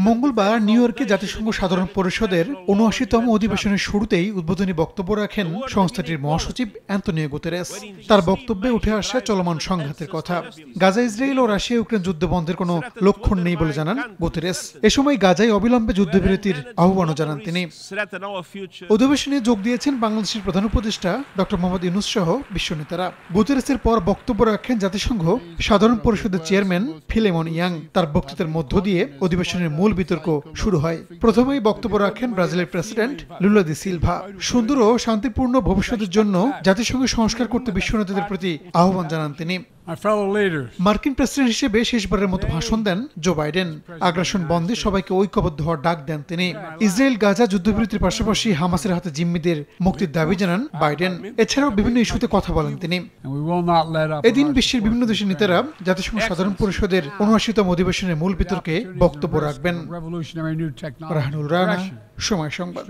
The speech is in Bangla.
মঙ্গলবার নিউ ইয়র্কে জাতিসংঘ সাধারণ পরিষদের ৭৯তম অধিবেশনের শুরুতেই উদ্বোধনী বক্তব্য রাখেন সংস্থাটির মহাসচিব অ্যান্তোনিও গুতেরেস। তার বক্তব্যে উঠে আসে চলমান সংঘাতের কথা। গাজা, ইসরায়েল ও রাশিয়া ইউক্রেন যুদ্ধ বন্ধের কোনো লক্ষণ নেই বলে জানান গুতেরেস। এ সময় গাজায় অবিলম্বে যুদ্ধবিরতির আহ্বানও জানান তিনি। অধিবেশনে যোগ দিয়েছেন বাংলাদেশের প্রধান উপদেষ্টা ডক্টর মোহাম্মদ ইউনূস সহ বিশ্ব নেতারা। গুতেরেসের পর বক্তব্য রাখেন জাতিসংঘ সাধারণ পরিষদের চেয়ারম্যান ফিলেমন ইয়াং। তার বক্তৃতার মধ্য দিয়ে অধিবেশনের মূল বিতর্ক শুরু হয়। প্রথমেই বক্তব্য রাখেন ব্রাজিলের প্রেসিডেন্ট লুলা দি সিলভা। সুন্দর ও শান্তিপূর্ণ ভবিষ্যতের জন্য জাতিসংঘের সংস্কার করতে বিশ্ব নেতাদের প্রতি আহ্বান জানান তিনি। মার্কিন প্রেসিডেন্ট হিসেবে শেষবারের মতো ভাষণ দেন জো বাইডেন। আগ্রাসন বন্ধে সবাইকে ঐক্যবদ্ধ হওয়ার ডাক দেন তিনি। ইসরায়েল গাজা যুদ্ধবিরতির পাশাপাশি হামাসের হাতে জিম্মিদের মুক্তির দাবি জানান বাইডেন। এছাড়াও বিভিন্ন ইস্যুতে কথা বলেন তিনি। এদিন বিশ্বের বিভিন্ন দেশের নেতারা জাতিসংঘ সাধারণ পরিষদের ৭৯তম অধিবেশনের মূল বিতর্কে বক্তব্য রাখবেন। রাহানুল রানা, সময় সংবাদ।